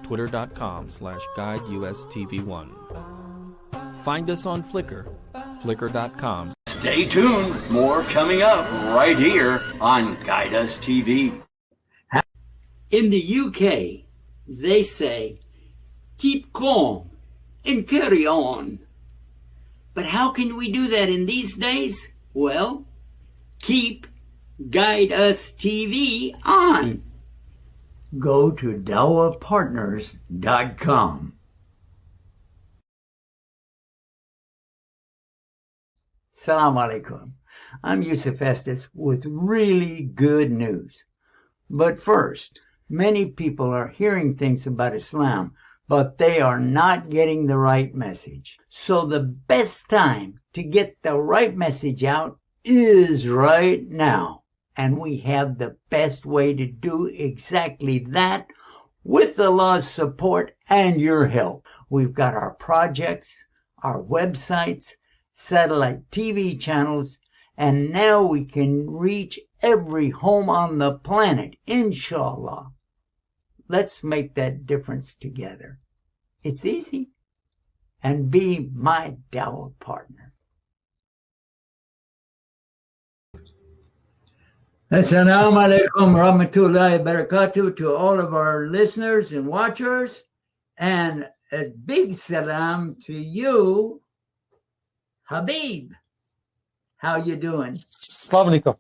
twitter.com/guideustv1. Find us on Flickr, flickr.com. Stay tuned. More coming up right here on Guide Us TV. In the UK, they say, keep calm and carry on. But how can we do that in these days? Well, keep Guide Us TV on. Go to dawapartners.com. Assalamu alaikum. I'm Yusuf Estes with really good news. But first, many people are hearing things about Islam, but they are not getting the right message. So the best time to get the right message out is right now. And we have the best way to do exactly that with Allah's support and your help. We've got our projects, our websites, satellite TV channels, and now we can reach every home on the planet, inshallah. Let's make that difference together. It's easy. And be my dawah partner. Assalamu alaikum rahmatullahi barakatuh to all of our listeners and watchers. And a big salam to you, Habib. How you doing? Assalamu alaikum.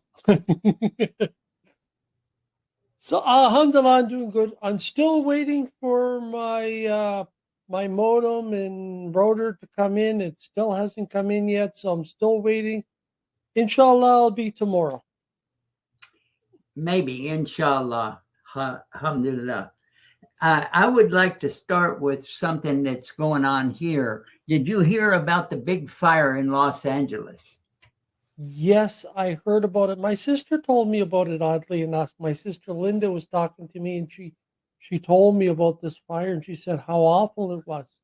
So, alhamdulillah, I'm doing good. I'm still waiting for my my modem and router to come in. It still hasn't come in yet, so I'm still waiting. Inshallah, I'll be tomorrow. Maybe, inshallah. Alhamdulillah. I would like to start with something that's going on here. Did you hear about the big fire in Los Angeles? Yes, I heard about it. My sister told me about it, oddly enough. My sister Linda was talking to me, and she told me about this fire, and she said how awful it was.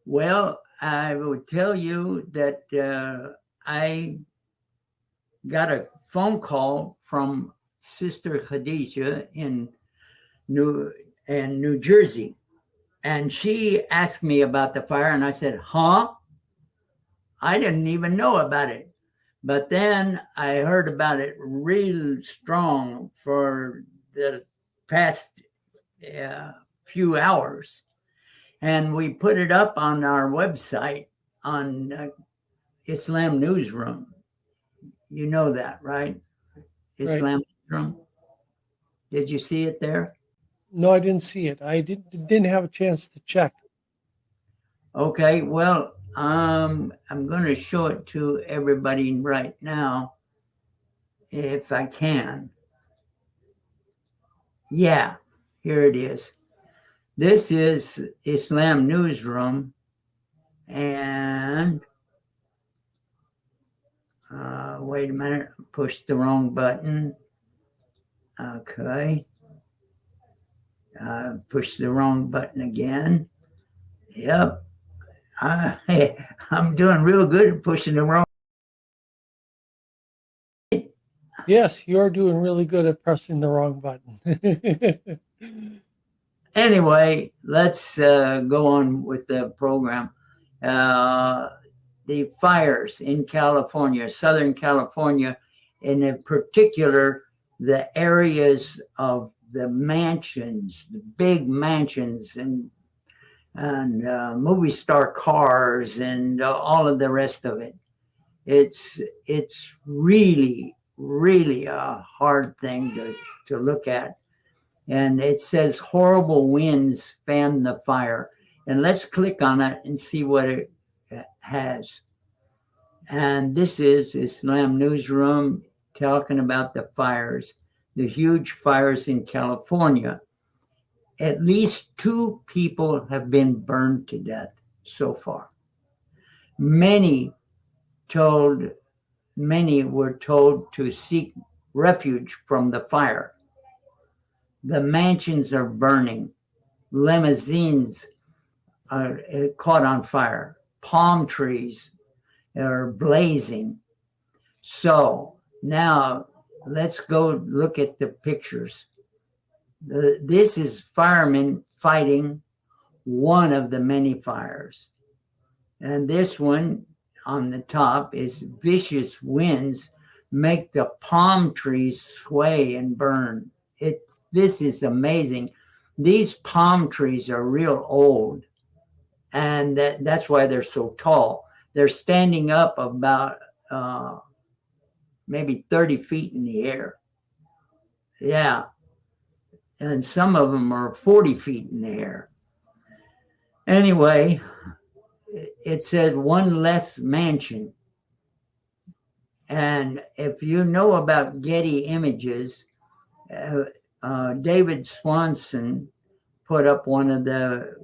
Well, I will tell you that I got a phone call from Sister Khadija in New Jersey, and she asked me about the fire, and I said, huh? I didn't even know about it. But then I heard about it real strong for the past few hours. And we put it up on our website on Islam Newsroom. You know that, right? Islam Newsroom. Did you see it there? No, I didn't see it. I didn't have a chance to check. Okay, well, I'm going to show it to everybody right now, if I can. Yeah, here it is. This is Islam Newsroom, and wait a minute, pushed the wrong button. Okay. Push the wrong button again. Yep. I'm doing real good at pushing the wrong. Yes, you're doing really good at pressing the wrong button. Anyway, let's go on with the program. The fires in California, Southern California, and in particular, the areas of the mansions, the big mansions and movie star cars and all of the rest of it. It's really, really a hard thing to look at. And it says horrible winds fan the fire. And let's click on it and see what it has. And this is Islam Newsroom talking about the fires, the huge fires in California. At least 2 people have been burned to death so far. Many were told to seek refuge from the fire. The mansions are burning. Limousines are caught on fire. Palm trees are blazing. So now let's go look at the pictures. This is firemen fighting one of the many fires. And this one on the top is vicious winds make the palm trees sway and burn. This is amazing. These palm trees are real old, and that's why they're so tall. They're standing up about maybe 30 feet in the air. Yeah. And some of them are 40 feet in the air. Anyway, it said one less mansion. And if you know about Getty Images, David Swanson put up one of the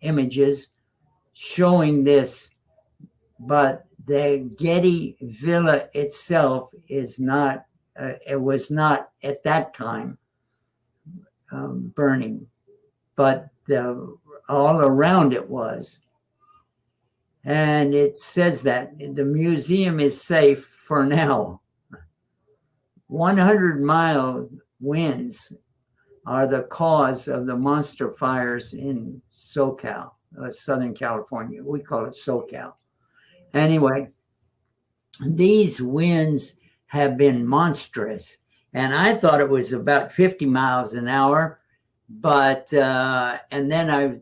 images showing this, but the Getty Villa itself is not, it was not at that time burning, but all around it was. And it says that the museum is safe for now. 100-mile winds are the cause of the monster fires in SoCal, Southern California. We call it SoCal. Anyway, these winds have been monstrous. And I thought it was about 50 miles an hour. But, and then I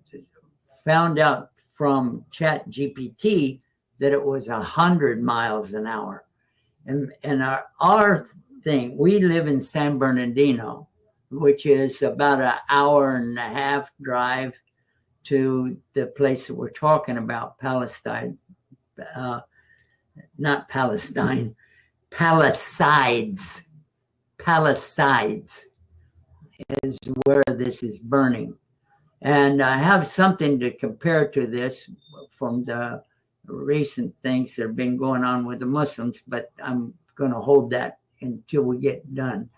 found out from ChatGPT that it was 100 miles an hour. And our thing, we live in San Bernardino, which is about an hour and a half drive to the place that we're talking about, Palestine. Not Palestine, Palisades. Palisades is where this is burning. And I have something to compare to this from the recent things that have been going on with the Muslims, but I'm going to hold that until we get done.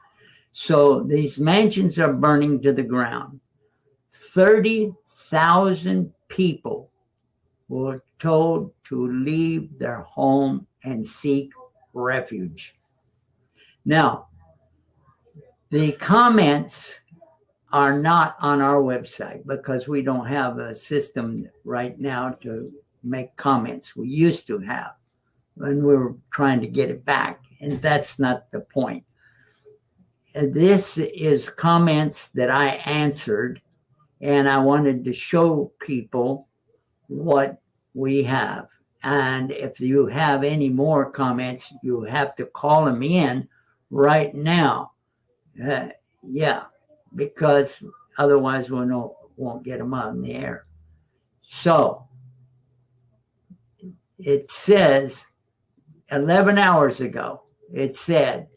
So these mansions are burning to the ground. 30,000 people were told to leave their home and seek refuge. Now, the comments are not on our website because we don't have a system right now to make comments. We used to have, and we're trying to get it back, and that's not the point. This is comments that I answered, and I wanted to show people what we have. And if you have any more comments, you have to call them in right now. Yeah, because otherwise we won't get them on the air. So it says 11 hours ago, it said,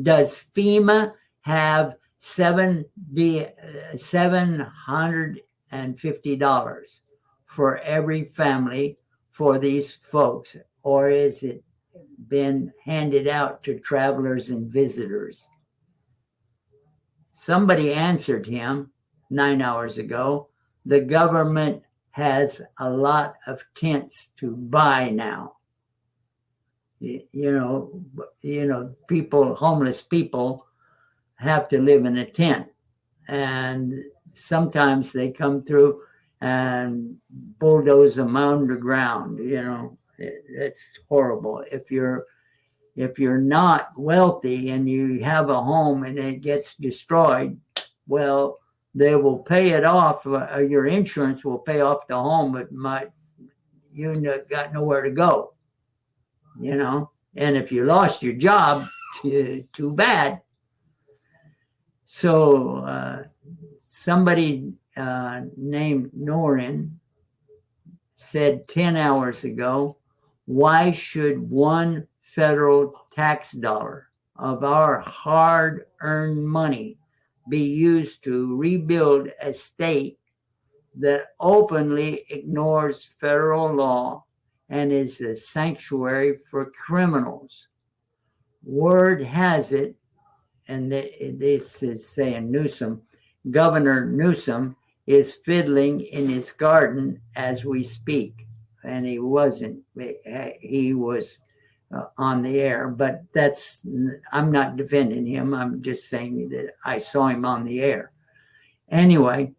does FEMA have $750 for every family for these folks, or is it been handed out to travelers and visitors? Somebody answered him 9 hours ago, the government has a lot of tents to buy now. You know, people, homeless people have to live in a tent, and sometimes they come through and bulldoze them underground. You know, it's horrible. If you're not wealthy and you have a home and it gets destroyed, well, they will pay it off. Your insurance will pay off the home, but you got nowhere to go. You know, and if you lost your job, too bad. So somebody named Norin said 10 hours ago, why should one federal tax dollar of our hard-earned money be used to rebuild a state that openly ignores federal law and is a sanctuary for criminals? Word has it, and this is saying Newsom, Governor Newsom is fiddling in his garden as we speak. And he wasn't. He was on the air, but I'm not defending him. I'm just saying that I saw him on the air. Anyway,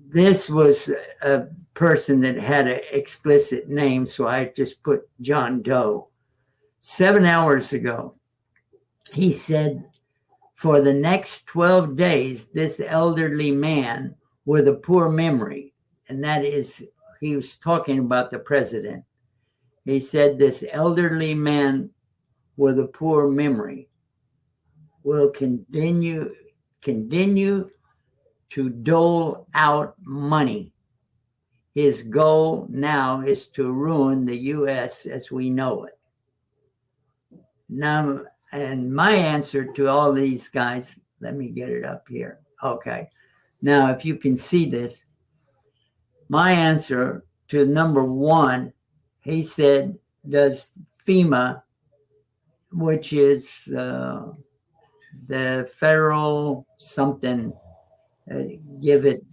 this was a person that had an explicit name, so I just put John Doe. 7 hours ago, he said, for the next 12 days, this elderly man with a poor memory, and that is, he was talking about the president. He said, this elderly man with a poor memory will continue to dole out money. His goal now is to ruin the U.S. as we know it. Now, and my answer to all these guys, let me get it up here. Okay. Now, if you can see this, my answer to number one, he said, does FEMA, which is the federal something, give it,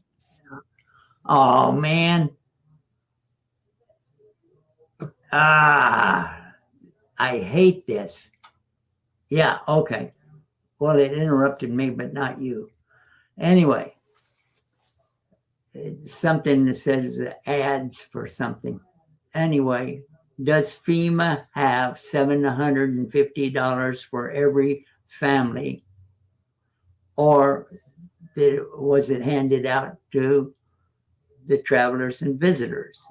oh man. I hate this. Yeah, okay. Well, it interrupted me, but not you. Anyway, it's something that says ads for something. Anyway, does FEMA have $750 for every family, or was it handed out to the travelers and visitors?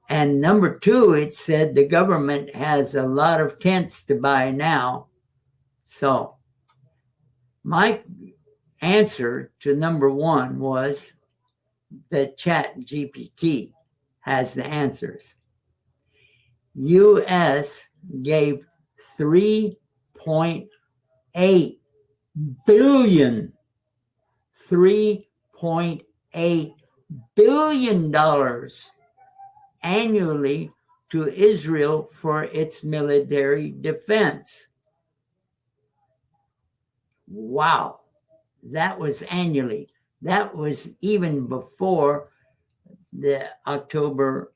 And number two, it said the government has a lot of tents to buy now. So my answer to number one was that ChatGPT has the answers. U.S. gave $3.8 billion annually to Israel for its military defense. Wow, that was annually. That was even before the October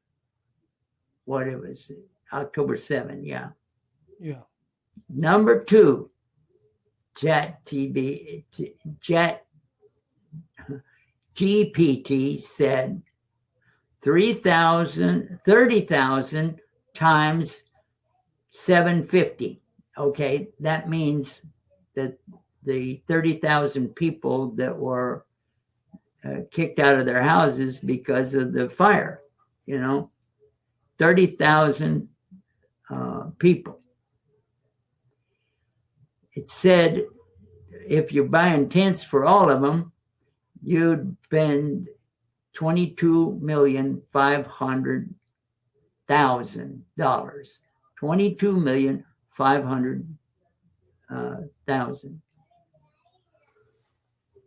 7, yeah. Yeah. Number two, GPT said 30,000 times 750. Okay, that means that the 30,000 people that were kicked out of their houses because of the fire, 30,000 people. It said if you're buying tents for all of them, you'd spend $22,500,000. $22,500,000.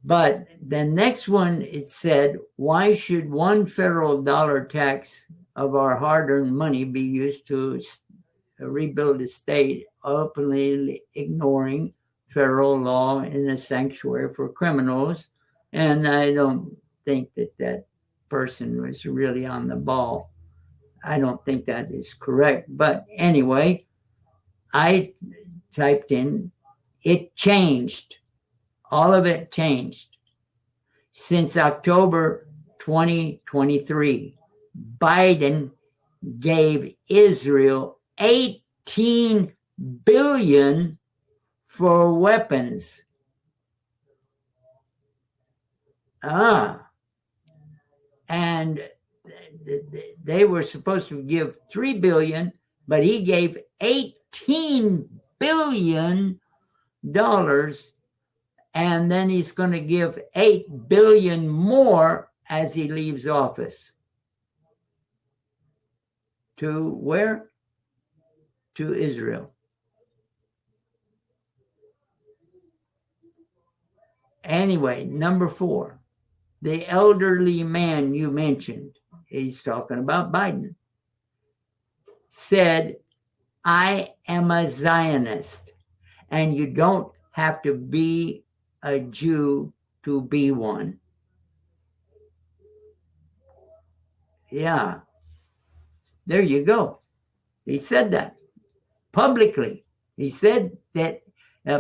But the next one, it said, why should one federal dollar tax of our hard-earned money be used to rebuild a state, openly ignoring federal law in a sanctuary for criminals? And I don't think that person was really on the ball. I don't think that is correct. But anyway, I typed in, it changed. All of it changed. Since October 2023, Biden gave Israel $18 billion for weapons. And they were supposed to give $3 billion, but he gave $18 billion, and then he's going to give $8 billion more as he leaves office. To where? To Israel. Anyway, number 4, the elderly man you mentioned, he's talking about Biden, said, I am a Zionist, and you don't have to be a Jew to be one. Yeah, there you go. He said that publicly. He said that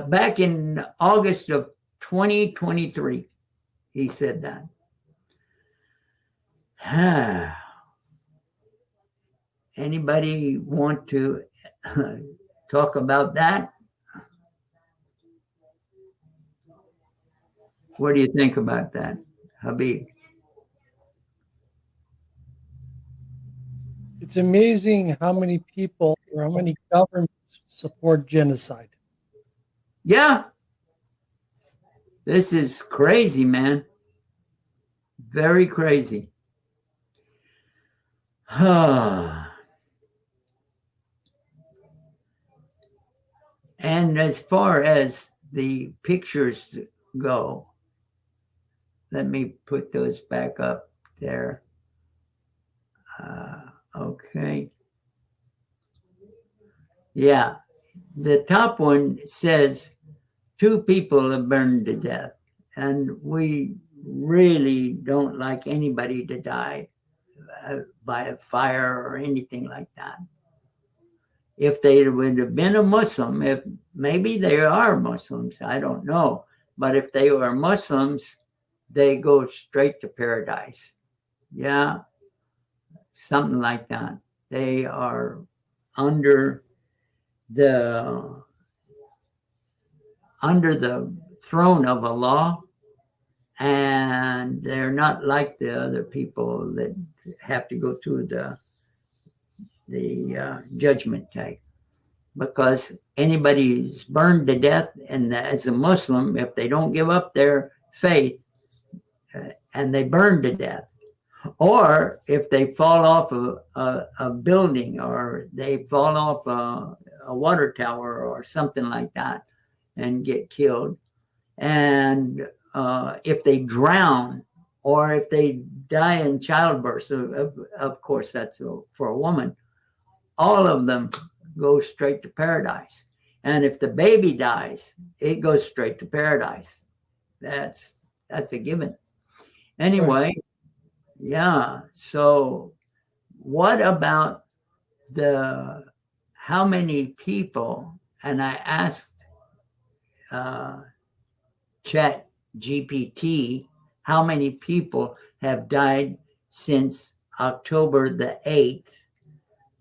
back in August of 2023, he said that. Anybody want to talk about that? What do you think about that, Habib? It's amazing how many people or how many governments support genocide. Yeah. This is crazy, man. Very crazy. And as far as the pictures go, let me put those back up there. Okay. Yeah. The top one says 2 people have burned to death. And we really don't like anybody to die by a fire or anything like that. If they would have been a Muslim, if maybe they are Muslims, I don't know. But if they were Muslims, they go straight to paradise. Yeah, something like that. They are under the throne of Allah, and they're not like the other people that have to go through the judgment day. Because anybody who's burned to death, and as a Muslim, if they don't give up their faith and they burn to death, or if they fall off a building, or they fall off a water tower or something like that and get killed, and if they drown, or if they die in childbirth, of course that's for a woman, all of them go straight to paradise. And if the baby dies, it goes straight to paradise. That's a given. Anyway, yeah. So what about how many people, and I asked Chat GPT how many people have died since October the 8th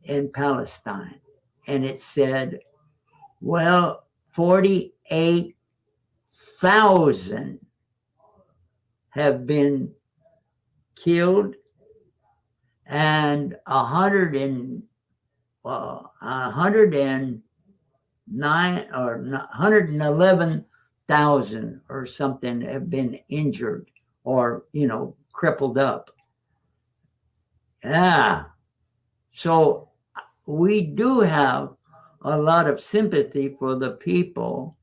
in Palestine. And it said, well, 48,000 have been killed, and 109 or 111,000 or something have been injured or, crippled up. Yeah. So we do have a lot of sympathy for the people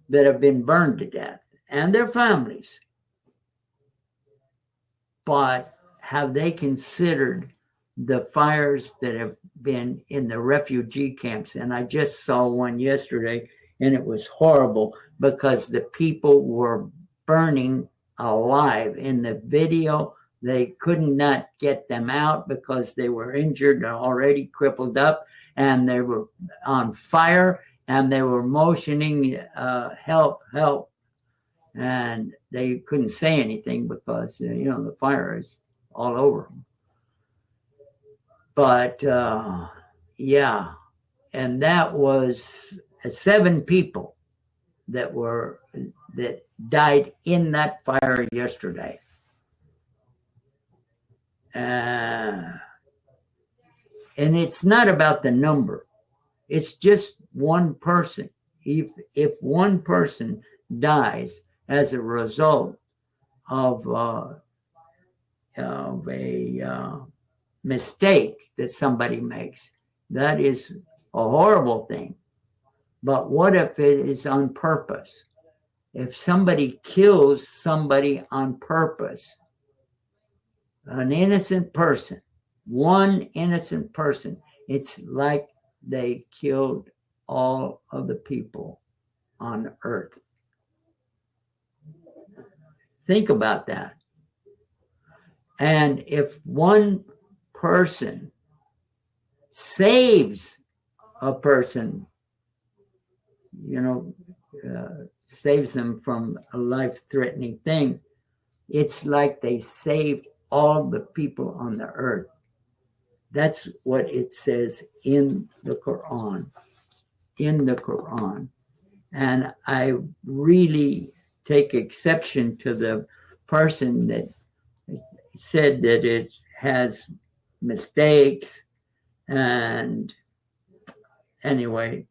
that have been burned to death and their families. But have they considered the fires that have been in the refugee camps? And I just saw one yesterday, and it was horrible because the people were burning alive. In the video, they could not get them out because they were injured and already crippled up, and they were on fire, and they were motioning, help, help. And they couldn't say anything because, the fire is all over them. But, yeah, and that was 7 people that died in that fire yesterday. And it's not about the number. It's just one person. If one person dies as a result of a mistake that somebody makes, that is a horrible thing. But what if it is on purpose? If somebody kills somebody on purpose, an innocent person, one innocent person, it's like they killed all of the people on earth. Think about that. And if one person saves a person, saves them from a life-threatening thing, it's like they saved all the people on the earth. That's what it says in the Quran. In the Quran. And I really take exception to the person that said that it has mistakes. And anyway,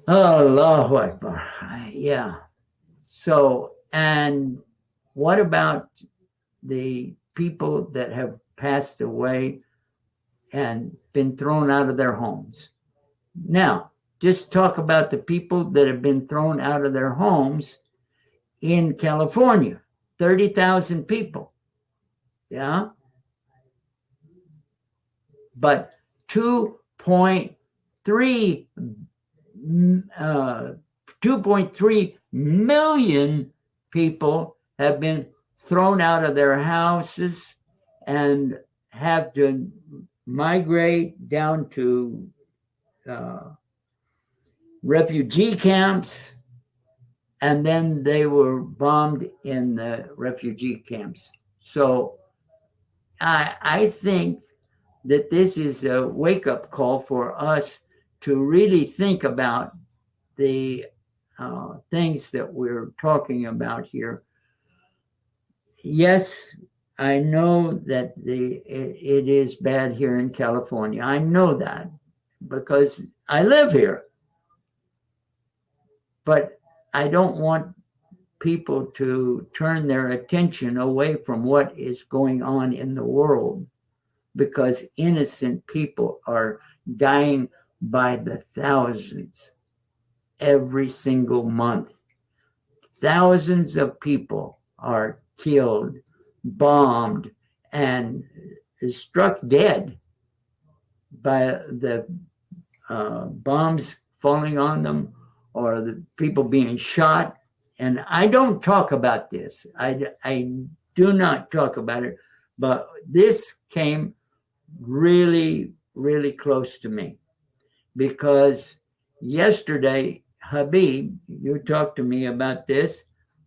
Allahu Akbar. Yeah. So, and what about the people that have passed away and been thrown out of their homes? Now, just talk about the people that have been thrown out of their homes in California. 30,000 people. Yeah. But 2.3 million people have been thrown out of their houses and have to migrate down to refugee camps, and then they were bombed in the refugee camps. So I think that this is a wake-up call for us to really think about the things that we're talking about here. Yes, I know that it is bad here in California. I know that because I live here. But I don't want people to turn their attention away from what is going on in the world, because innocent people are dying by the thousands every single month. Thousands of people are killed, bombed, and struck dead by the bombs falling on them or the people being shot. And I don't talk about this. I do not talk about it, but this came really, really close to me because yesterday, Habib, you talked to me about this,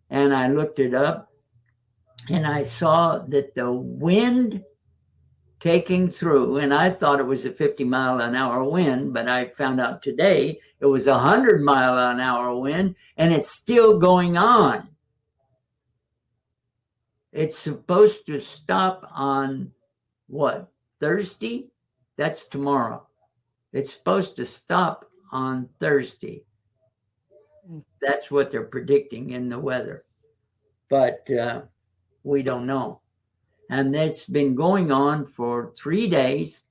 and I looked it up, and I saw that the wind taking through, and I thought it was a 50-mile-an-hour wind, but I found out today it was 100-mile-an-hour wind, and it's still going on. It's supposed to stop on what, Thursday? That's tomorrow. It's supposed to stop on Thursday. That's what they're predicting in the weather. But we don't know. And that's been going on for 3 days.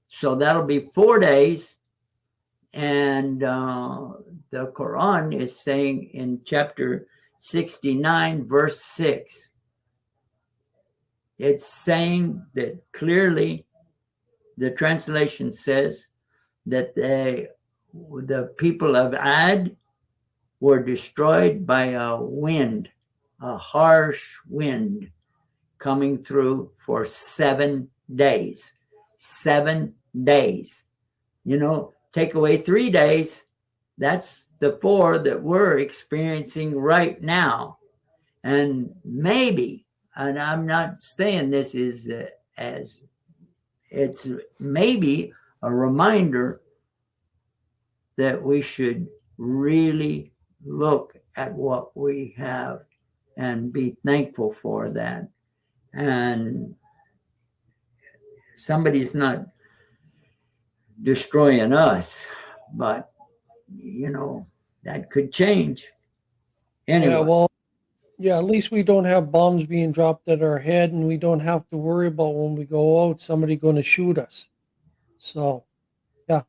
So that'll be 4 days. And the Quran is saying in chapter 69, verse 6, it's saying that clearly, the translation says that the people of Ad were destroyed by a wind, a harsh wind coming through for 7 days. 7 days. You know, take away 3 days, that's the 4 that we're experiencing right now. And maybe, and I'm not saying this is as, it's maybe a reminder that we should really look at what we have and be thankful for that. And somebody's not destroying us, but you know, that could change. Anyway. Yeah, well, yeah, at least we don't have bombs being dropped at our head, and we don't have to worry about when we go out, somebody going to shoot us. So, yeah.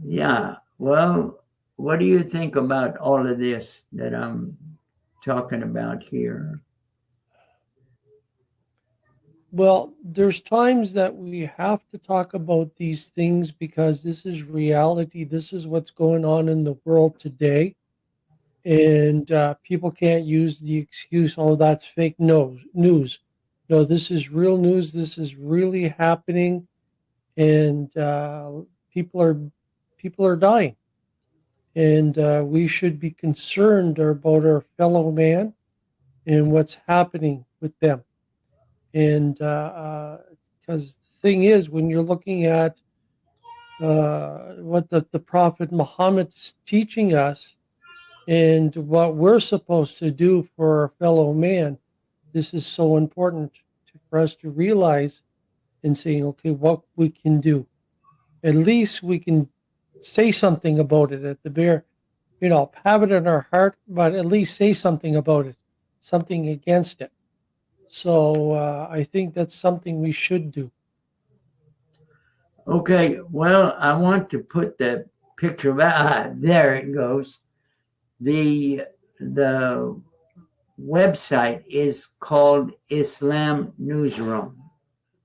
Yeah. Well, what do you think about all of this that I'm talking about here? Well, there's times that we have to talk about these things because this is reality. This is what's going on in the world today. And people can't use the excuse, oh, that's fake news. No, this is real news. This is really happening. and people are dying, and we should be concerned about our fellow man and what's happening with them. And because the thing is, when you're looking at what the Prophet Muhammad's teaching us and what we're supposed to do for our fellow man, this is so important for us to realize and saying, okay, what we can do. At least we can say something about it at the bare, have it in our heart, but at least say something about it, something against it. So I think that's something we should do. Okay, well, I want to put the picture back. There it goes. The website is called Islam Newsroom.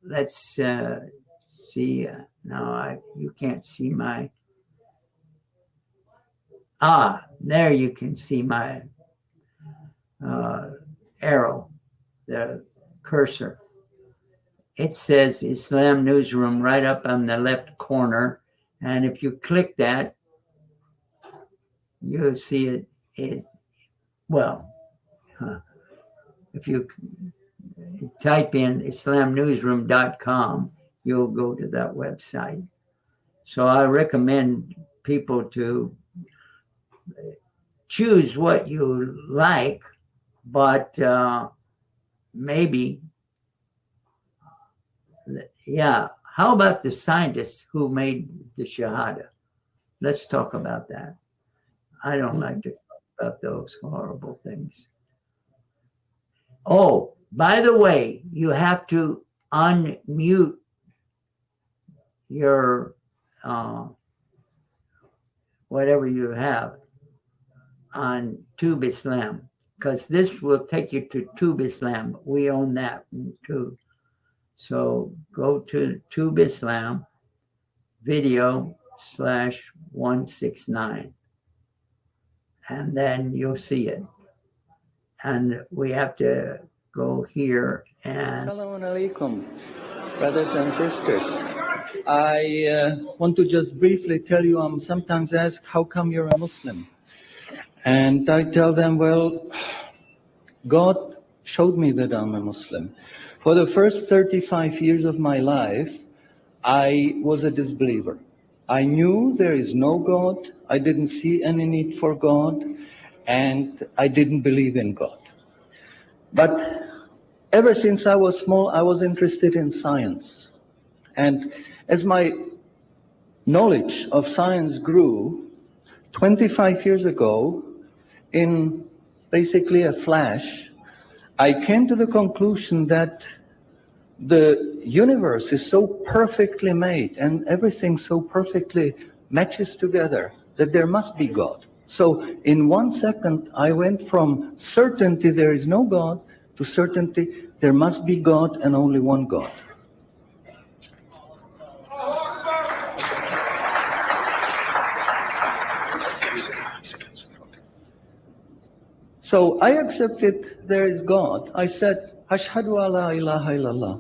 Let's see. No, you can't see my. There you can see my arrow, the cursor. It says Islam Newsroom right up on the left corner. And if you click that, you'll see it is, if you type in islamnewsroom.com, you'll go to that website. So I recommend people to choose what you like, but maybe, how about the scientists who made the Shahada? Let's talk about that. I don't like to talk about those horrible things. Oh, by the way, you have to unmute your whatever you have on Tube Islam, because this will take you to Tube Islam. We own that too. So go to Tube Islam video/169, and then you'll see it. And we have to go here and. Assalamu alaikum, brothers and sisters. I want to just briefly tell you, I'm sometimes asked, how come you're a Muslim? And I tell them, well, God showed me that I'm a Muslim. For the first 35 years of my life, I was a disbeliever. I knew there is no God, I didn't see any need for God, and I didn't believe in God. But ever since I was small, I was interested in science. And as my knowledge of science grew, 25 years ago, in basically a flash, I came to the conclusion that the universe is so perfectly made and everything so perfectly matches together that there must be God. So in 1 second, I went from certainty there is no God to certainty there must be God and only one God. So I accepted there is God. I said, Ashhadu alla ilaha illallah.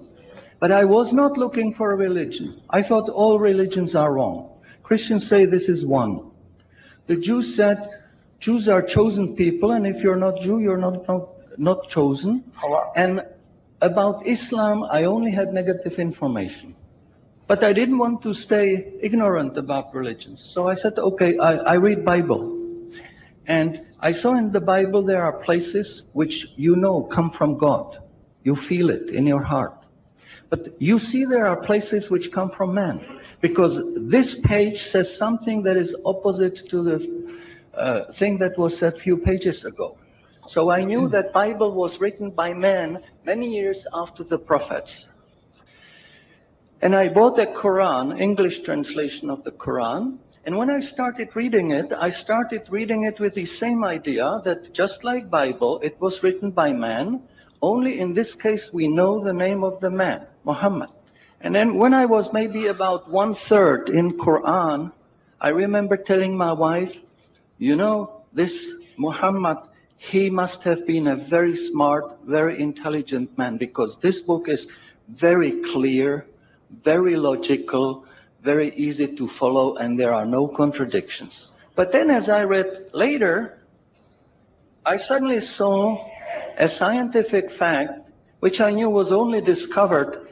But I was not looking for a religion. I thought all religions are wrong. Christians say this is one. The Jews said, Jews are chosen people, and if you're not Jew, you're not chosen. And about Islam, I only had negative information. But I didn't want to stay ignorant about religions. So I said, okay, I read Bible. And I saw in the Bible there are places which you know come from God. You feel it in your heart. But you see there are places which come from man. Because this page says something that is opposite to the thing that was said a few pages ago. So I knew that Bible was written by man many years after the prophets. And I bought the Quran, English translation of the Quran. And when I started reading it with the same idea that just like Bible, it was written by man. Only in this case, we know the name of the man, Muhammad. And then when I was maybe about 1/3 in Quran, I remember telling my wife, you know, this Muhammad, he must have been a very smart, very intelligent man, because this book is very clear very logical, very easy to follow, and there are no contradictions. But then as I read later, I suddenly saw a scientific fact which I knew was only discovered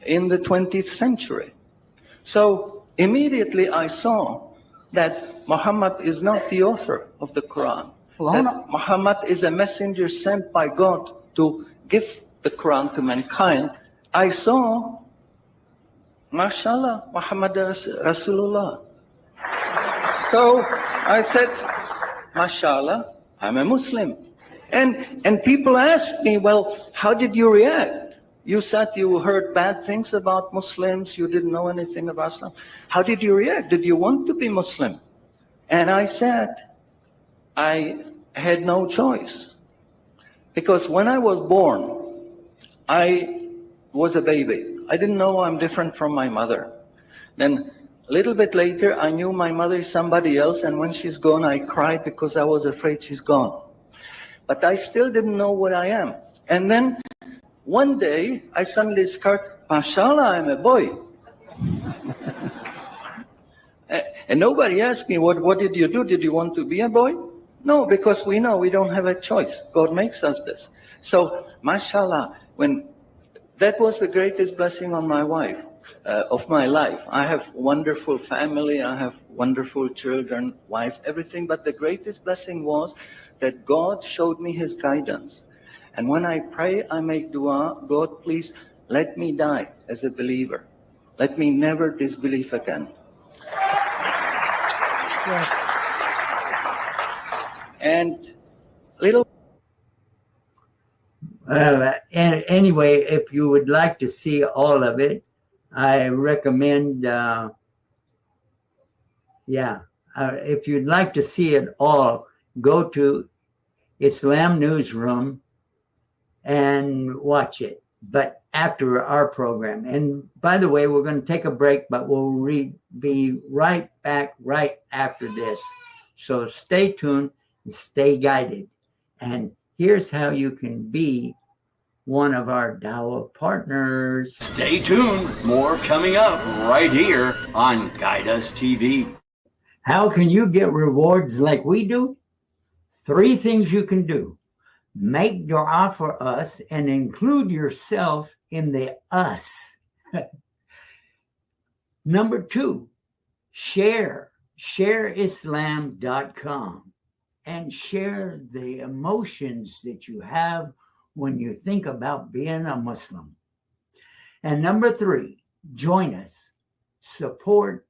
in the 20th century. So immediately I saw that Muhammad is not the author of the Quran. That Muhammad is a messenger sent by God to give the Quran to mankind. I saw, mashallah, Muhammad Rasulullah. So I said, mashallah, I'm a Muslim. And people ask me, well, how did you react? You said you heard bad things about Muslims, you didn't know anything about Islam. How did you react? Did you want to be Muslim? And I said, I had no choice. Because when I was born, I was a baby. I didn't know I'm different from my mother. Then a little bit later, I knew my mother is somebody else, and when she's gone, I cried because I was afraid she's gone. But I still didn't know what I am. And then one day, I suddenly discovered, mashallah, I'm a boy. And nobody asked me, what did you do? Did you want to be a boy? No, because we know we don't have a choice. God makes us this. So, mashallah, that was the greatest blessing on my wife, of my life. I have wonderful family, I have wonderful children, wife, everything. But the greatest blessing was that God showed me His guidance. And when I pray, I make dua, God, please let me die as a believer. Let me never disbelieve again. Yeah. And little. And anyway, if you would like to see all of it, I recommend, if you'd like to see it all, go to Islam Newsroom and watch it, but after our program. And by the way, we're going to take a break, but we'll be right back right after this. So stay tuned and stay guided. And here's how you can be one of our Dawah partners. Stay tuned. More coming up right here on Guide Us TV. How can you get rewards like we do? 3 things you can do. Make dua for us and include yourself in the us. Number 2, share Islam.com and share the emotions that you have when you think about being a Muslim. And number 3, join us. Support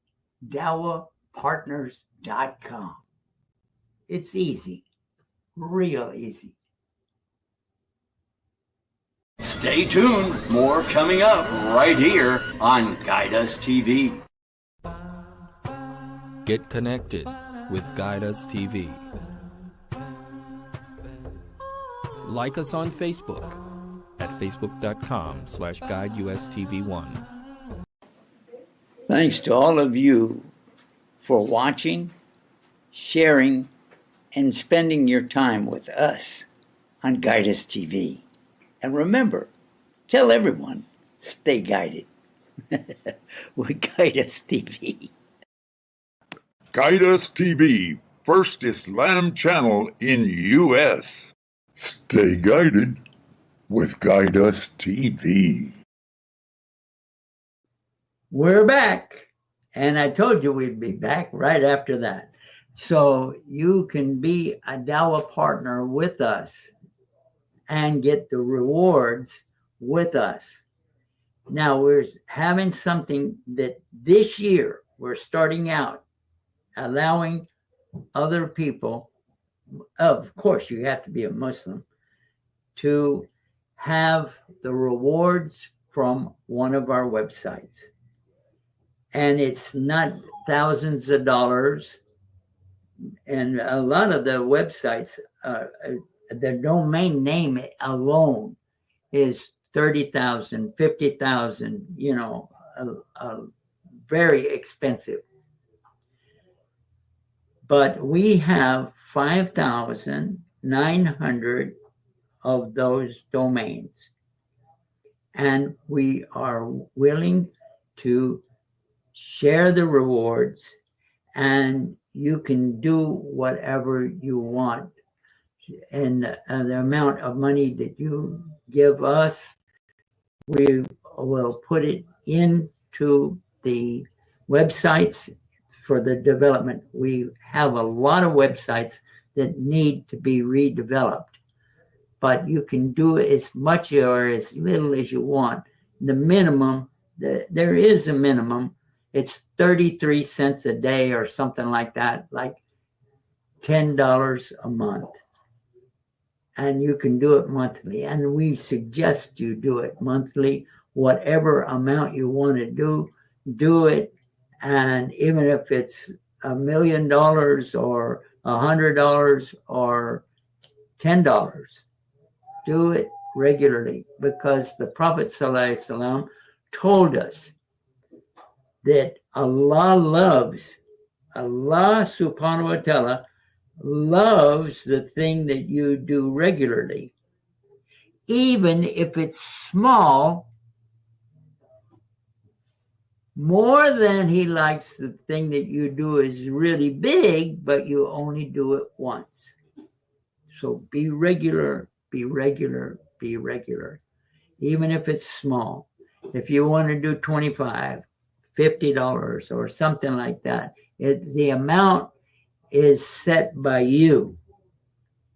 DawahPartners.com. It's easy, real easy. Stay tuned. More coming up right here on Guide Us TV. Get connected with Guide Us TV. Like us on Facebook at facebook.com/GuideUSTV1. Thanks to all of you for watching, sharing, and spending your time with us on Guide Us TV. And remember, tell everyone, stay guided with Guide Us TV. Guide Us TV, first Islam channel in U.S. Stay guided with Guide Us TV. We're back. And I told you we'd be back right after that. So you can be a Dawah partner with us and get the rewards with us. Now we're having something that this year we're starting out, allowing other people, of course you have to be a Muslim, to have the rewards from one of our websites. And it's not thousands of dollars. And a lot of the websites, the domain name alone is 30,000, 50,000, very expensive. But we have 5,900 of those domains. And we are willing to share the rewards, and you can do whatever you want. And the amount of money that you give us, we will put it into the websites for the development. We have a lot of websites that need to be redeveloped, but you can do as much or as little as you want. The minimum, there is a minimum. It's 33 cents a day or something like that, like $10 a month. And you can do it monthly. And we suggest you do it monthly. Whatever amount you want to do it. And even if it's $1 million or $100 or $10, do it regularly, because the Prophet ﷺ told us that Allah subhanahu wa ta'ala loves the thing that you do regularly. Even if it's small, more than he likes the thing that you do is really big, but you only do it once. So be regular, be regular, be regular, even if it's small. If you want to do $25, $50 or something like that, the amount is set by you.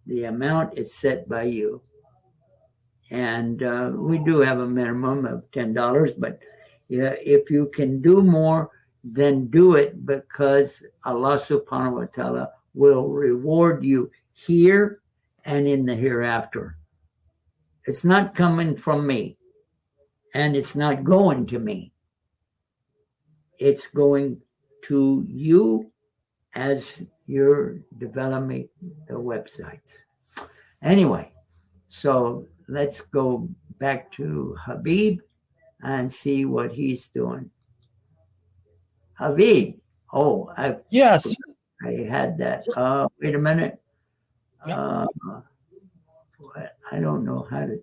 The amount is set by you. And we do have a minimum of $10, but if you can do more, then do it, because Allah subhanahu wa ta'ala will reward you here and in the hereafter. It's not coming from me, and it's not going to me. It's going to you as you're developing the websites. Anyway, so let's go back to Habib and see what he's doing. Habib, Yes. I had that. Wait a minute. Yeah. I don't know how to.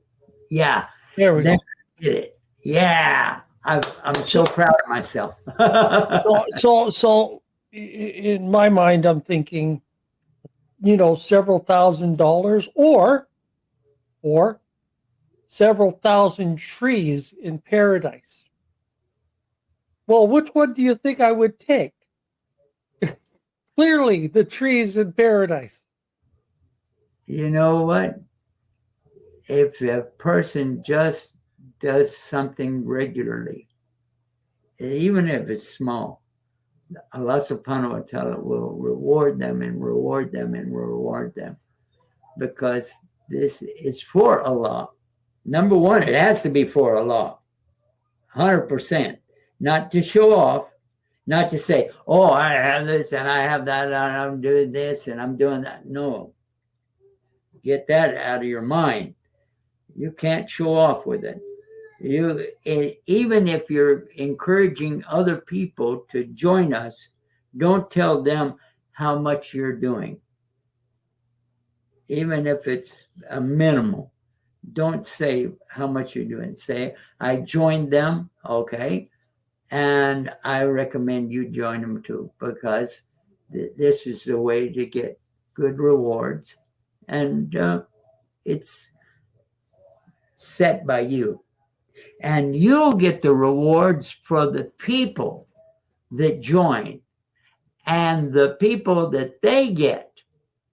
Yeah. There we go. Did it. Yeah. I'm so proud of myself. So in my mind, I'm thinking, several $1,000s or several thousand trees in paradise. Well, which one do you think I would take? Clearly, the trees in paradise. You know what? If a person just does something regularly, even if it's small, Allah subhanahu wa ta'ala will reward them and reward them and reward them, because this is for Allah. Number one, it has to be for Allah, 100%. Not to show off, not to say, oh, I have this and I have that and I'm doing this and I'm doing that. No. Get that out of your mind. You can't show off with it. Even if you're encouraging other people to join us, don't tell them how much you're doing. Even if it's a minimal, don't say how much you're doing. Say, I joined them, okay, and I recommend you join them too, because this is the way to get good rewards, and it's set by you. And you'll get the rewards for the people that join. And the people that they get,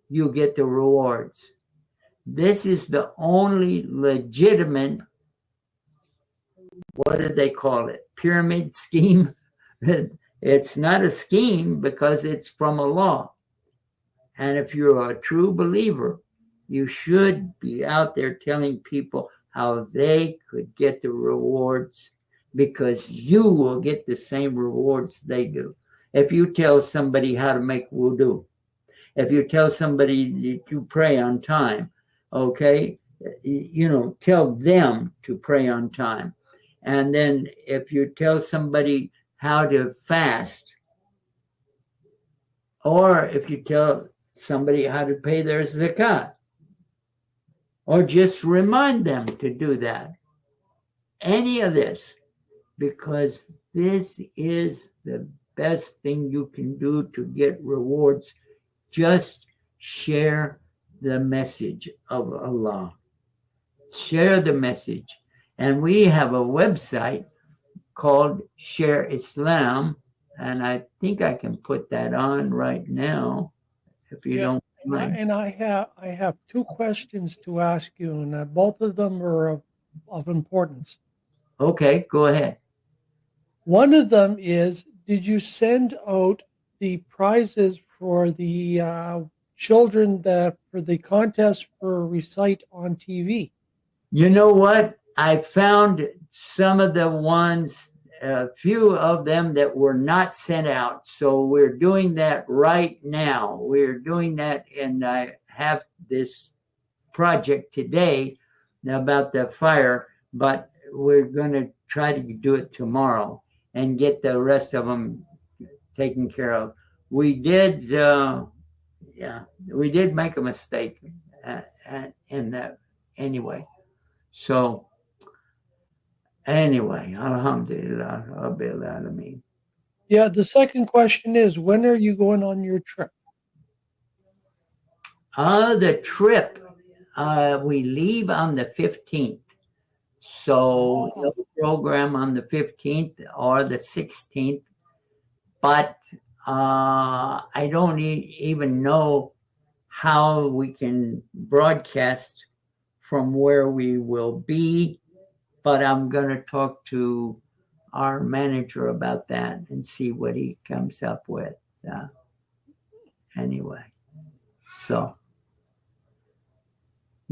you'll get the rewards. This is the only legitimate, what do they call it? Pyramid scheme. It's not a scheme because it's from Allah. And if you're a true believer, you should be out there telling people how they could get the rewards, because you will get the same rewards they do. If you tell somebody how to make wudu, if you tell somebody to pray on time, okay, tell them to pray on time. And then if you tell somebody how to fast, or if you tell somebody how to pay their zakat, or just remind them to do that, any of this, because this is the best thing you can do to get rewards. Just share the message of Allah. Share the message. And we have a website called Share Islam, and I think I can put that on right now, if you don't mind. And I have two questions to ask you, and both of them are of importance. Okay, go ahead. One of them is, did you send out the prizes for the children for the contest for Recite on TV? You know what? I found some of the ones, a few of them that were not sent out. So we're doing that right now. We're doing that, and I have this project today about the fire, but we're going to try to do it tomorrow and get the rest of them taken care of. We did, we did make a mistake in that anyway. So anyway, alhamdulillah, rabbil alameen. Yeah, the second question is, when are you going on your trip? The trip, we leave on the 15th. So no program on the 15th or the 16th. But I don't even know how we can broadcast from where we will be. But I'm going to talk to our manager about that and see what he comes up with. Anyway, so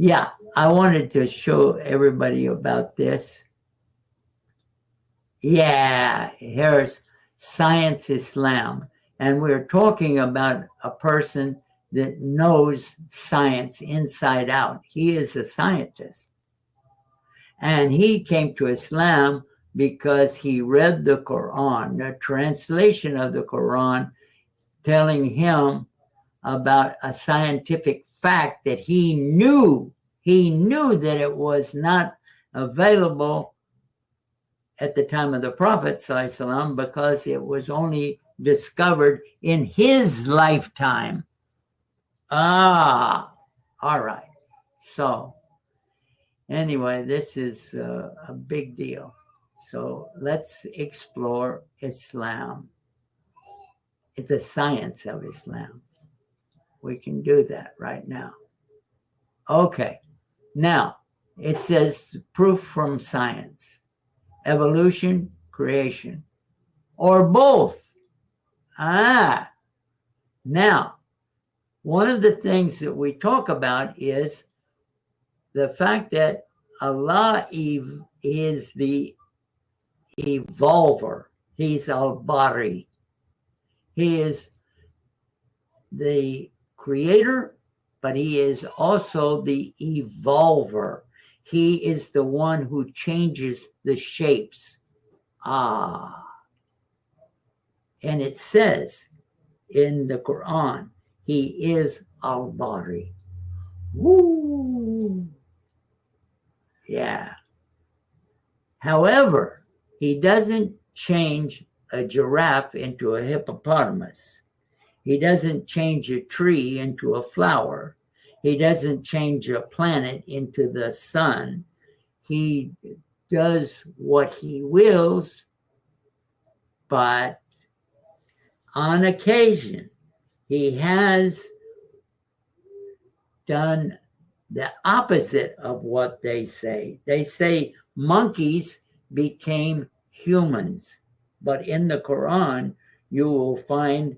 yeah, I wanted to show everybody about this. Yeah, here's Science Islam. And we're talking about a person that knows science inside out. He is a scientist. And he came to Islam because he read the Quran, the translation of the Quran, telling him about a scientific fact that he knew that it was not available at the time of the Prophet ﷺ, because it was only discovered in his lifetime. All right. So anyway, this is a big deal. So let's explore Islam, the science of Islam. We can do that right now. Okay. Now, it says proof from science, evolution, creation, or both. Now, one of the things that we talk about is the fact that Allah is the evolver. He's al-Bari. He is the creator, but he is also the evolver. He is the one who changes the shapes. And it says in the Quran, he is al-Bari. Woo! Yeah. However, he doesn't change a giraffe into a hippopotamus. He doesn't change a tree into a flower. He doesn't change a planet into the sun. He does what he wills, but on occasion, he has done the opposite of what they say. They say monkeys became humans, but in the Quran, you will find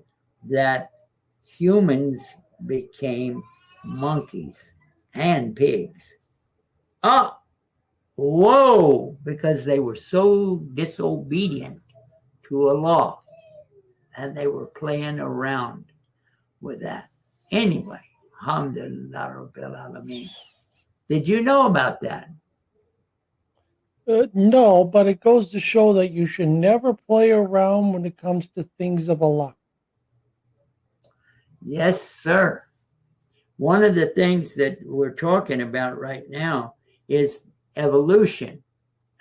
that humans became monkeys and pigs. Whoa, because they were so disobedient to Allah, and they were playing around with that. Anyway, alhamdulillah rabbil alameen. Did you know about that? No, but it goes to show that you should never play around when it comes to things of Allah. Yes, sir. One of the things that we're talking about right now is evolution.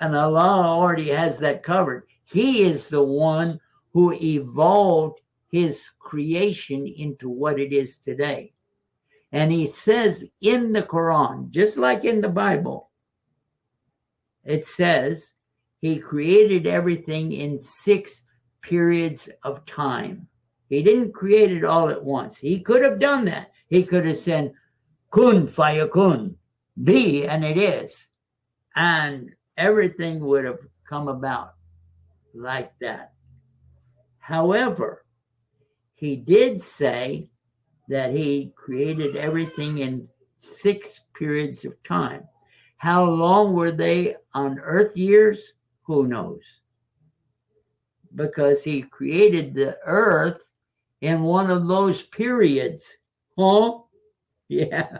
And Allah already has that covered. He is the one who evolved his creation into what it is today. And he says in the Quran, just like in the Bible, it says he created everything in 6 periods of time. He didn't create it all at once. He could have done that. He could have said, kun fayakun, be, and it is. And everything would have come about like that. However, he did say that he created everything in 6 periods of time. How long were they on earth years? Who knows? Because he created the earth in one of those periods. Huh? Yeah.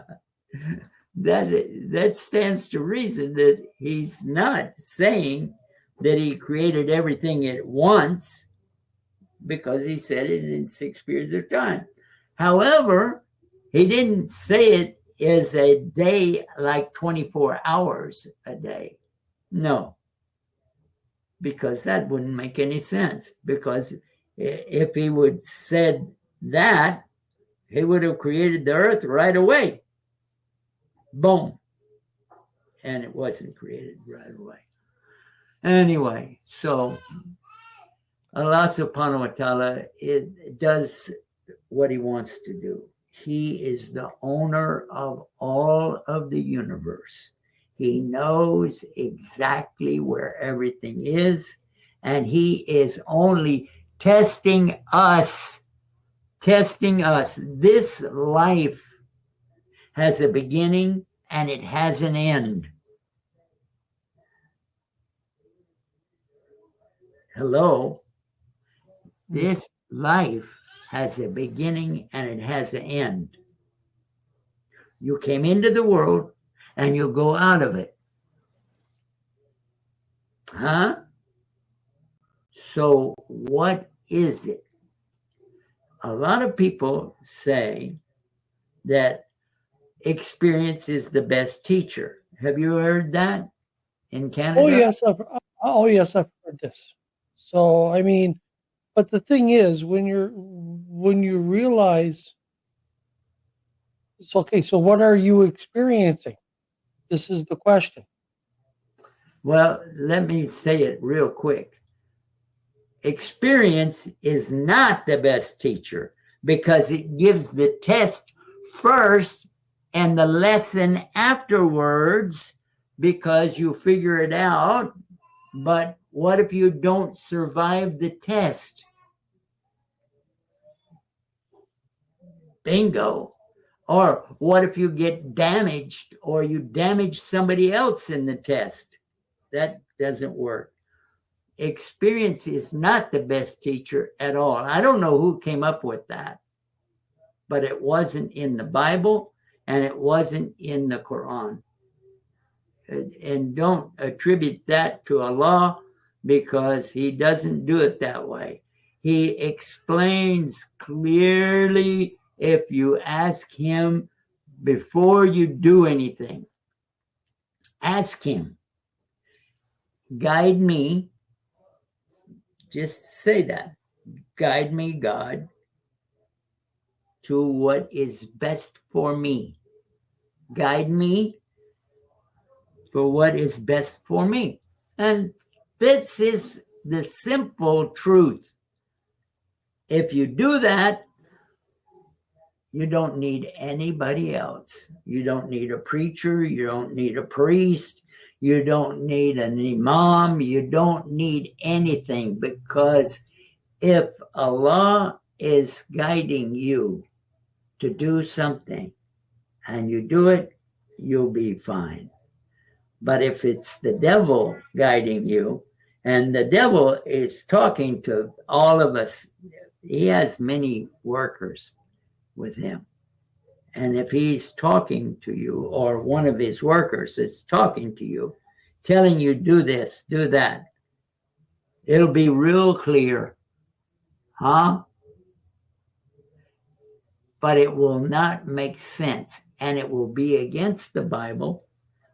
That stands to reason that he's not saying that he created everything at once, because he said it in 6 periods of time. However, he didn't say it as a day, like 24 hours a day. No, because that wouldn't make any sense. Because if he would said that, he would have created the earth right away. Boom. And it wasn't created right away. Anyway, so Allah subhanahu wa ta'ala does what he wants to do. He is the owner of all of the universe. He knows exactly where everything is, and he is only testing us. This life has a beginning and it has an end. Hello? This life has a beginning and it has an end. You came into the world and you go out of it. Huh? So what is it? A lot of people say that experience is the best teacher. Have you heard that in Canada? Oh yes, I've heard this. So I mean, but the thing is, when you realize it's okay, so what are you experiencing? This is the question. Well, let me say it real quick. Experience is not the best teacher, because it gives the test first and the lesson afterwards, because you figure it out. But what if you don't survive the test? Bingo. Or what if you get damaged, or you damage somebody else in the test? That doesn't work. Experience is not the best teacher at all. I don't know who came up with that, but it wasn't in the Bible and it wasn't in the Quran. And don't attribute that to Allah, because he doesn't do it that way. He explains clearly if you ask him before you do anything. Ask him, guide me. Just say that. Guide me, God, to what is best for me. Guide me for what is best for me. And this is the simple truth. If you do that, you don't need anybody else. You don't need a preacher. You don't need a priest. You don't need an imam. You don't need anything, because if Allah is guiding you to do something and you do it, you'll be fine. But if it's the devil guiding you, and the devil is talking to all of us, he has many workers with him. And if he's talking to you, or one of his workers is talking to you, telling you do this, do that, it'll be real clear. Huh? But it will not make sense, and it will be against the Bible,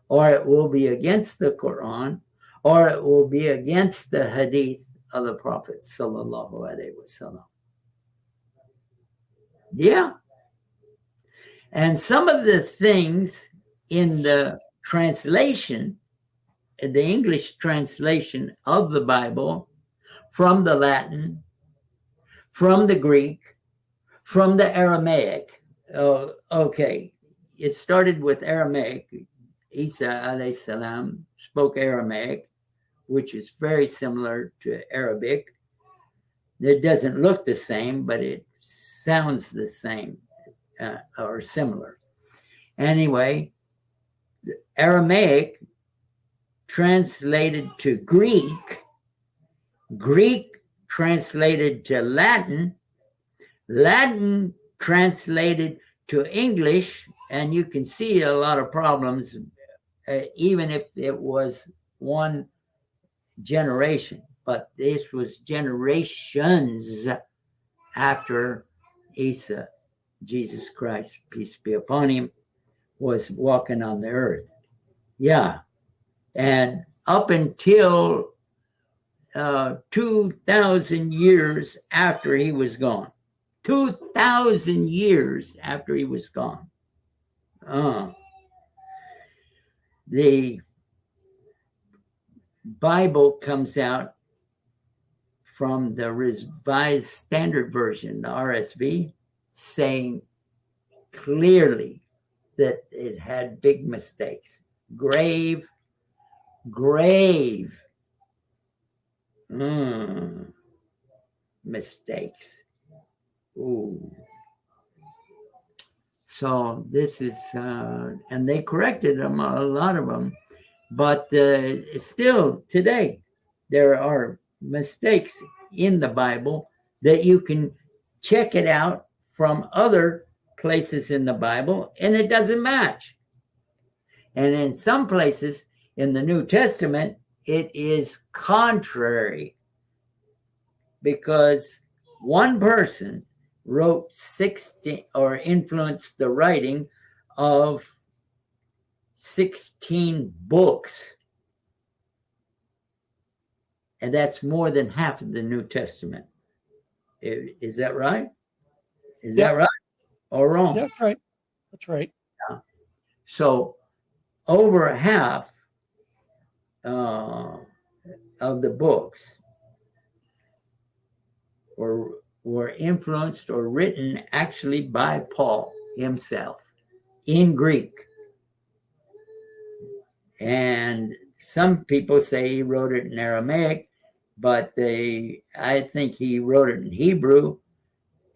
or it will be against the Quran, or it will be against the hadith of the Prophet sallallahu alaihi wasallam. Yeah. And some of the things in the translation, the English translation of the Bible, from the Latin, from the Greek, from the Aramaic. Oh, okay. It started with Aramaic. Isa alayhi salam spoke Aramaic, which is very similar to Arabic. It doesn't look the same, but it sounds the same or similar. Anyway, Aramaic translated to Greek, Greek translated to Latin, Latin translated to English, and you can see a lot of problems, even if it was one generation, but this was generations after Isa, Jesus Christ, peace be upon him, was walking on the earth. Yeah. And up until 2,000 years after he was gone. 2,000 years after he was gone. The Bible comes out from the Revised Standard Version, the RSV, saying clearly that it had big mistakes, grave mistakes. Ooh. So this is, and they corrected them, a lot of them, but still today there are mistakes in the Bible that you can check it out from other places in the Bible, and it doesn't match. And in some places in the New Testament, it is contrary, because one person wrote 16 or influenced the writing of 16 books. And that's more than half of the New Testament. Is that right? Is that right or wrong? That's right. That's right. Yeah. So over half of the books were influenced or written actually by Paul himself in Greek. And some people say he wrote it in Aramaic, but I think he wrote it in Hebrew,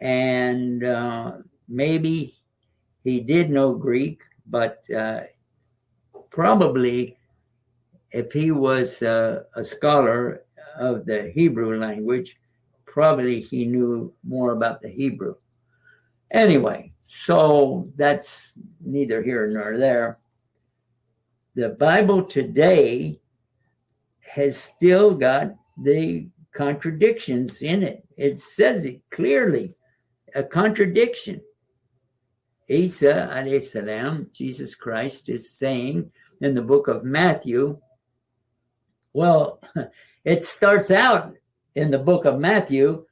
and maybe he did know Greek, but probably if he was a scholar of the Hebrew language, probably he knew more about the Hebrew. Anyway, so that's neither here nor there. The Bible today has still got the contradictions in it. It says it clearly, a contradiction. Isa alayhi salam, Jesus Christ, is saying in the book of Matthew, well, it starts out in the book of Matthew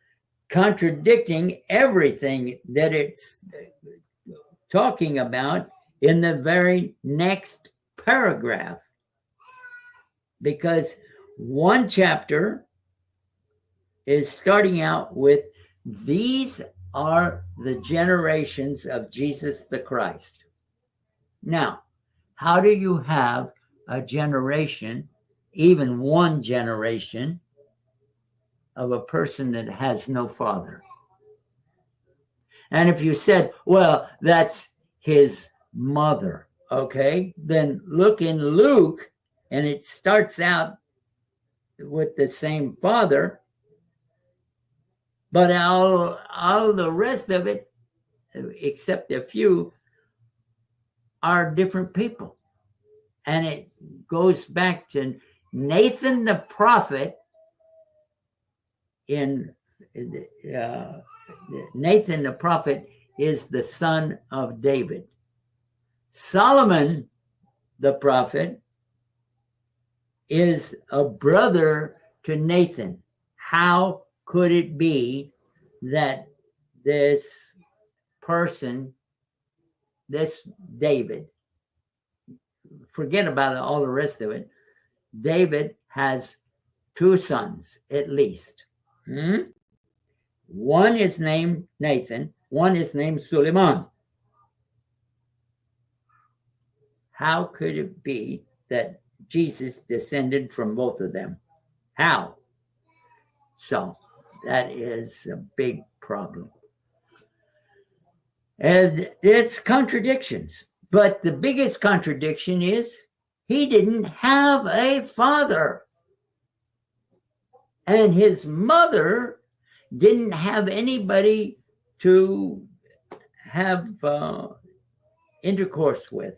contradicting everything that it's talking about in the very next paragraph, because one chapter is starting out with, these are the generations of Jesus the Christ. Now, how do you have a generation, even one generation, of a person that has no father? And if you said, well, that's his mother, okay, then look in Luke, and it starts out with the same father, but all the rest of it, except a few, are different people. And it goes back to Nathan the prophet. Nathan the prophet is the son of David. Solomon the prophet is a brother to Nathan. How could it be that this person, this David, forget about all the rest of it, David has two sons at least. One is named Nathan, one is named Suleiman. How could it be that Jesus descended from both of them? How? So that is a big problem. And it's contradictions. But the biggest contradiction is he didn't have a father. And his mother didn't have anybody to have intercourse with.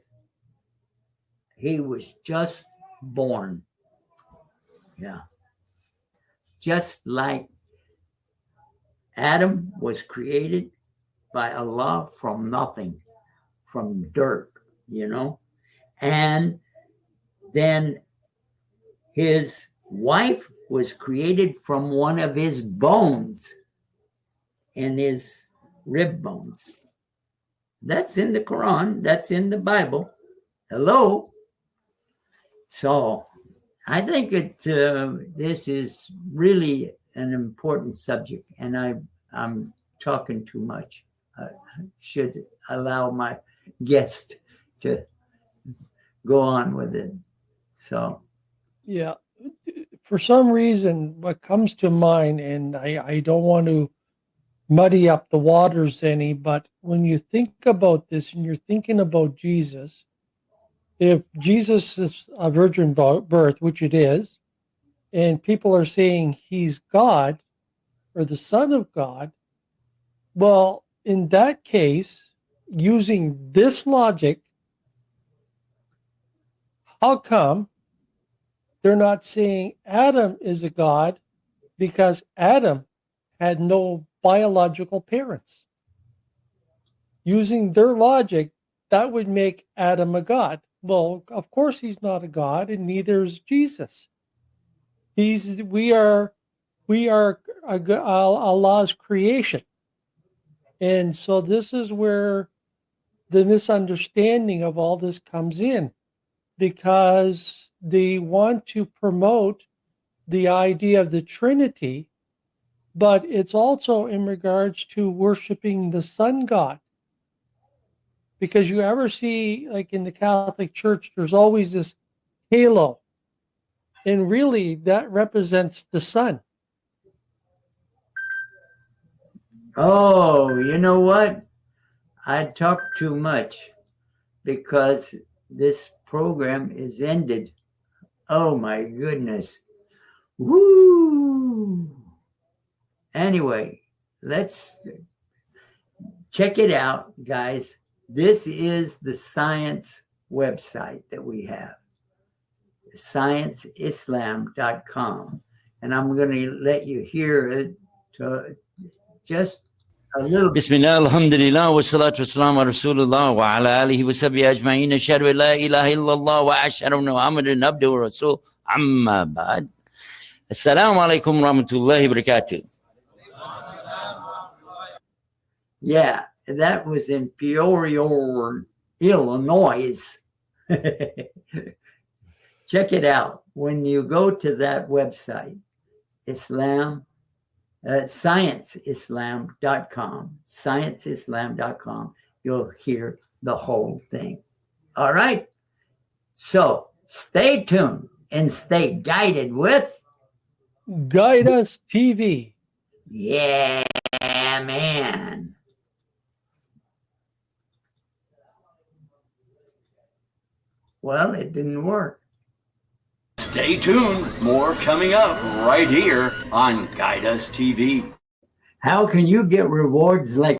He was just born. Yeah. Just like Adam was created by Allah from nothing, from dirt, and then his wife was created from one of his bones in his rib bones. That's in the Quran. That's in the Bible. Hello. So I think this is really an important subject, and I'm talking too much. I should allow my guest to go on with it. So, yeah, for some reason, what comes to mind, and I don't want to muddy up the waters any, but when you think about this and you're thinking about Jesus, if Jesus is a virgin birth, which it is, and people are saying he's God or the Son of God, well, in that case, using this logic, how come they're not saying Adam is a God because Adam had no biological parents? Using their logic, that would make Adam a God. Well, of course he's not a God, and neither is Jesus. We are Allah's creation. And so this is where the misunderstanding of all this comes in, because they want to promote the idea of the Trinity, but it's also in regards to worshiping the sun god. Because you ever see, like in the Catholic Church, there's always this halo, and really that represents the sun. Oh, you know what? I talk too much because this program is ended. Oh my goodness. Woo! Anyway, let's check it out, guys. This is the science website that we have, scienceislam.com. And I'm going to let you hear it just a little bit. Bismillah, alhamdulillah, wa salatu wa salam wa rasulullah wa ala alihi wa sahbihi ajma'in, ashhadu an la ilaha illallah wa ashhadu anna Muhammadan abduhu wa rasul, amma ba'd. Assalamu alaikum wa rahmatullahi wa barakatuh. Yeah, that was in Peoria, Illinois. Check it out. When you go to that website, scienceislam.com, you'll hear the whole thing. All right. So stay tuned and stay guided with Guide Us TV. Yeah, man. Well, it didn't work. Stay tuned. More coming up right here on Guide Us TV. How can you get rewards like